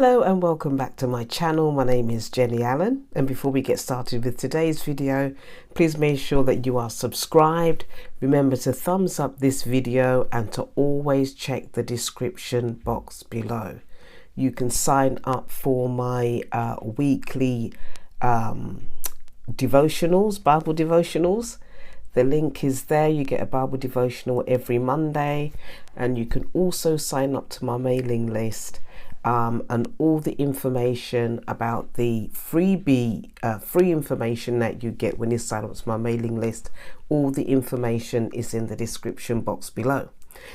Hello and welcome back to my channel. My name is Jenny Allen, and before we get started with today's video, please make sure that you are subscribed. Remember to thumbs up this video and to always check the description box below. You can sign up for my weekly devotionals, Bible devotionals. The link is there. You get a Bible devotional every Monday, and you can also sign up to my mailing list. And all the information about the free information that you get when you sign up to my mailing list, all the information is in the description box below.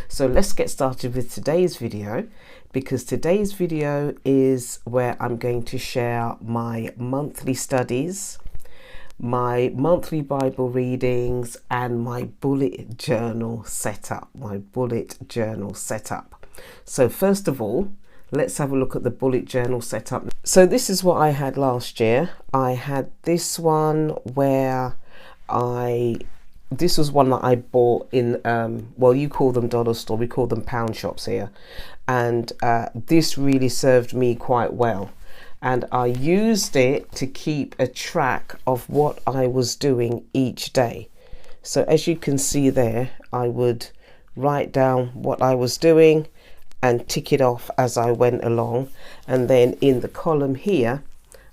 So let's get started with today's video, because today's video is where I'm going to share my monthly studies, my monthly Bible readings, and my bullet journal setup. So first of all, let's have a look at the bullet journal setup. So this is what I had last year. I had this one where this was one that I bought in, well, you call them dollar store, we call them pound shops here. And this really served me quite well. And I used it to keep a track of what I was doing each day. So as you can see there, I would write down what I was doing and tick it off as I went along. And then in the column here,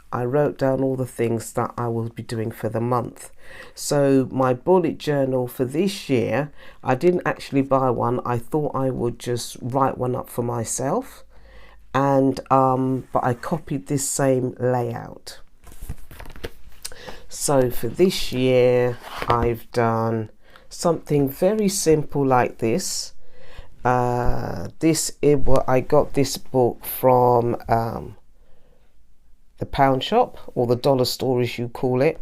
I wrote down all the things that I will be doing for the month. So my bullet journal for this year, I didn't actually buy one. I thought I would just write one up for myself. And but I copied this same layout. So for this year, I've done something very simple like this. I got this book from the pound shop, or the dollar store as you call it,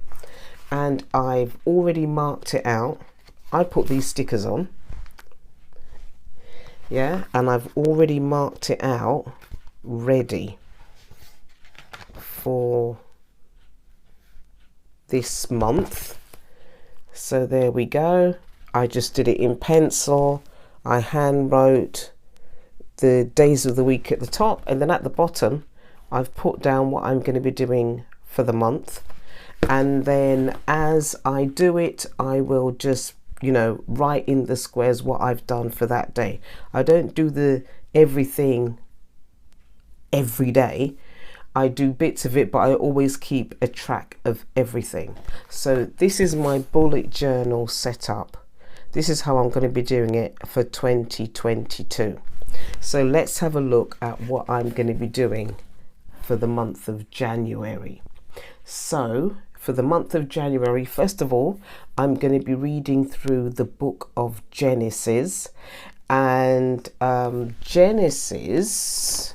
and I've already marked it out. I put these stickers on, and I've already marked it out ready for this month. So there we go. I just did it in pencil. I hand wrote the days of the week at the top, and then at the bottom I've put down what I'm going to be doing for the month. And then as I do it, I will just, write in the squares what I've done for that day. I don't do everything every day. I do bits of it, but I always keep a track of everything. So this is my bullet journal setup. This is how I'm going to be doing it for 2022. So let's have a look at what I'm going to be doing for the month of January. So for the month of January, first of all, I'm going to be reading through the book of Genesis. And Genesis,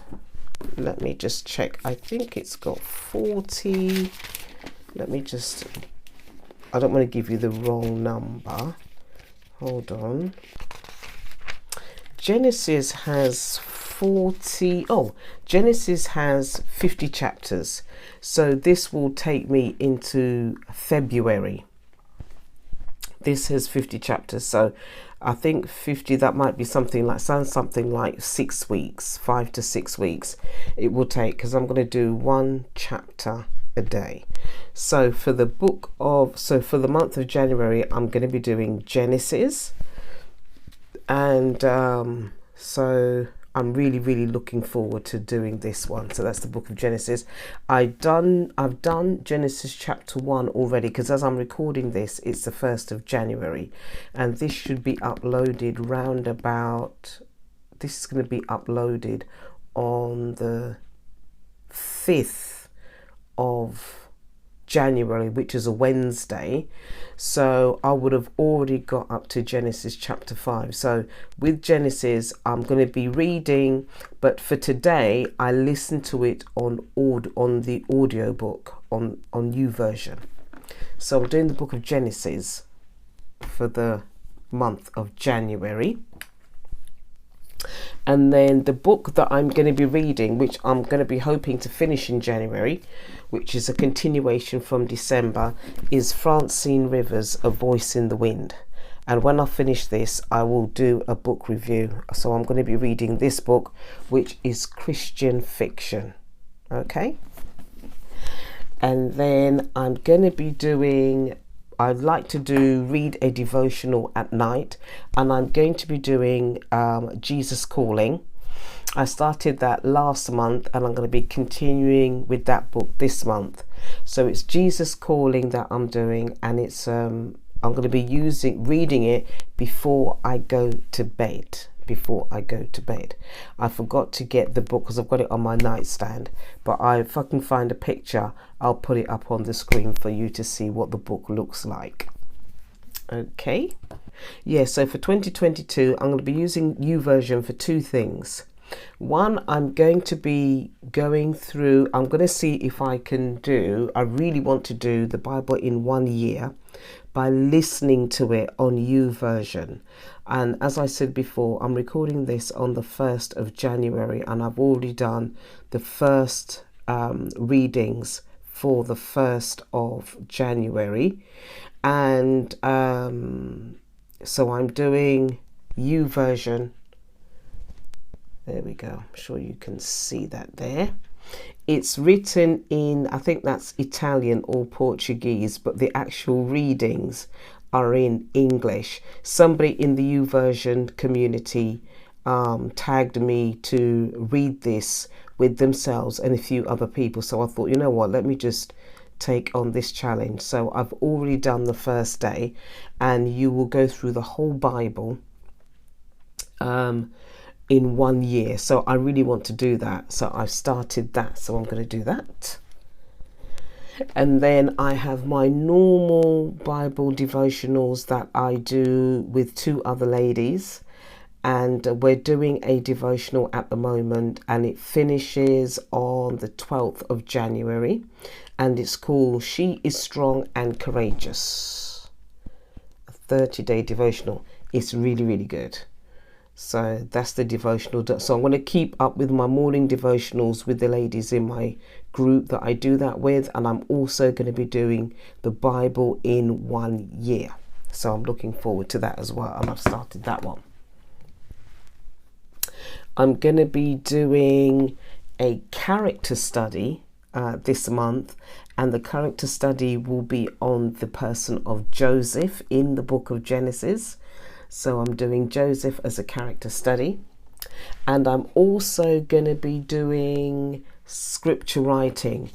let me just check. I think it's got 40. I don't want to give you the wrong number. Hold on. Genesis has 50 chapters. So this will take me into February. This has 50 chapters. So I think 50, that might be something like 6 weeks, 5 to 6 weeks it will take, because I'm going to do one chapter a day. So for the month of January, I'm going to be doing Genesis, and so I'm really looking forward to doing this one. So that's the book of Genesis. I've done Genesis chapter 1 already, because as I'm recording this, it's the 1st of January, and this should be uploaded this is going to be uploaded on the 5th of January, which is a Wednesday. So I would have already got up to Genesis chapter 5. So with Genesis, I'm going to be reading, but for today I listened to it on the audio book on YouVersion. So I'm doing the book of Genesis for the month of January. And then the book that I'm going to be reading, which I'm going to be hoping to finish in January, which is a continuation from December, is Francine Rivers' A Voice in the Wind. And when I finish this, I will do a book review. So I'm going to be reading this book, which is Christian fiction. Okay. And then I'm going to be doing, I'd like to read a devotional at night, and I'm going to be doing Jesus Calling. I started that last month, and I'm going to be continuing with that book this month. So it's Jesus Calling that I'm doing, and it's I'm going to be reading it before I go to bed. I forgot to get the book because I've got it on my nightstand, but if I can find a picture, I'll put it up on the screen for you to see what the book looks like. Okay. Yeah, so for 2022, I'm going to be using YouVersion for two things. One, I'm going to be going through, I'm going to see if I really want to do the Bible in 1 year by listening to it on YouVersion. And as I said before, I'm recording this on the 1st of January, and I've already done the first readings for the 1st of January. And so I'm doing YouVersion. There we go. I'm sure you can see that there. It's written in, I think that's Italian or Portuguese, but the actual readings are in English. Somebody in the YouVersion community tagged me to read this with themselves and a few other people. So I thought, you know what, let me just take on this challenge. So I've already done the first day, and you will go through the whole Bible in 1 year. So I really want to do that. So I've started that. So I'm going to do that. And then I have my normal Bible devotionals that I do with two other ladies. And we're doing a devotional at the moment, and it finishes on the 12th of January. And it's called She is Strong and Courageous. A 30-day devotional. It's really, really good. So that's the devotional. So I'm going to keep up with my morning devotionals with the ladies in my group that I do that with. And I'm also going to be doing the Bible in 1 year. So I'm looking forward to that as well. And I've started that one. I'm going to be doing a character study this month. And the character study will be on the person of Joseph in the book of Genesis. So I'm doing Joseph as a character study. And I'm also going to be doing scripture writing.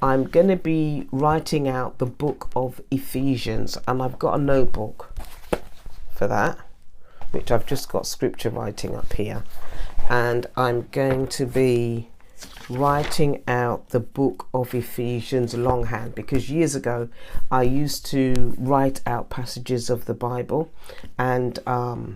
I'm going to be writing out the book of Ephesians. And I've got a notebook for that, which I've just got scripture writing up here. And I'm going to be writing out the book of Ephesians longhand, because years ago I used to write out passages of the Bible, and I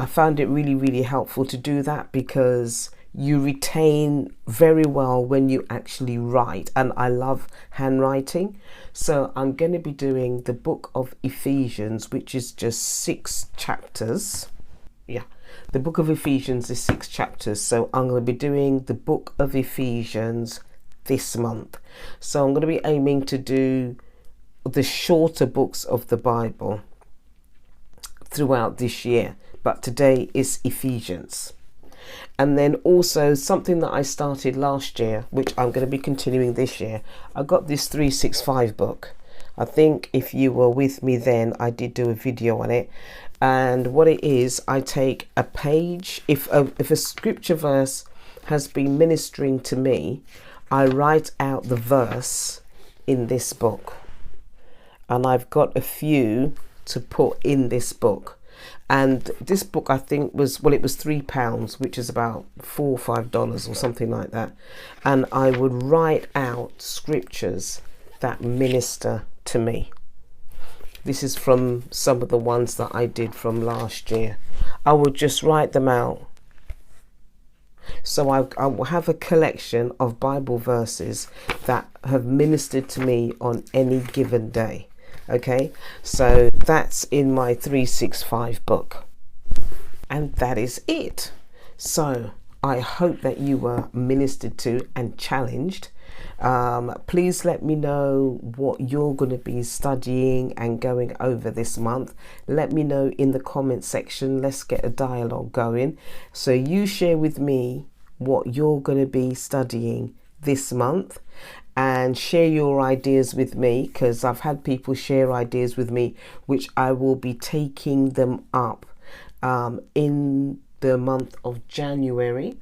found it really, really helpful to do that, because you retain very well when you actually write, and I love handwriting. So I'm going to be doing the book of Ephesians, which is just 6 chapters. Yeah, the book of Ephesians is 6 chapters. So I'm going to be doing the book of Ephesians this month. So I'm going to be aiming to do the shorter books of the Bible throughout this year. But today is Ephesians. And then also something that I started last year, which I'm going to be continuing this year. I got this 365 book. I think if you were with me then, I did do a video on it. And what it is, I take a page. If a scripture verse has been ministering to me, I write out the verse in this book. And I've got a few to put in this book. And this book, I think, was, well, it was £3, which is about $4 or $5 or something like that. And I would write out scriptures that minister to me. This is from some of the ones that I did from last year. I would just write them out. So I will have a collection of Bible verses that have ministered to me on any given day. Okay, so that's in my 365 book. And that is it. So I hope that you were ministered to and challenged. Please let me know what you're going to be studying and going over this month. Let me know in the comment section. Let's get a dialogue going. So you share with me what you're going to be studying this month, and share your ideas with me, because I've had people share ideas with me which I will be taking them up in the month of January.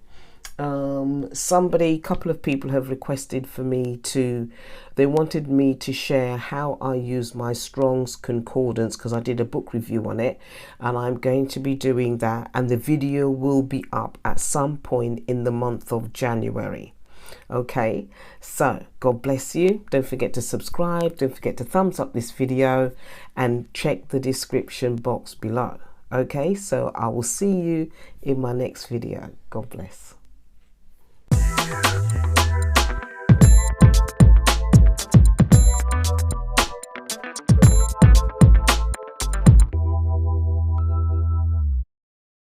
A couple of people have requested for me to, they wanted me to share how I use my Strong's Concordance, because I did a book review on it, and I'm going to be doing that, and the video will be up at some point in the month of January. Okay, so God bless you. Don't forget to subscribe, don't forget to thumbs up this video, and check the description box below. Okay, so I will see you in my next video. God bless.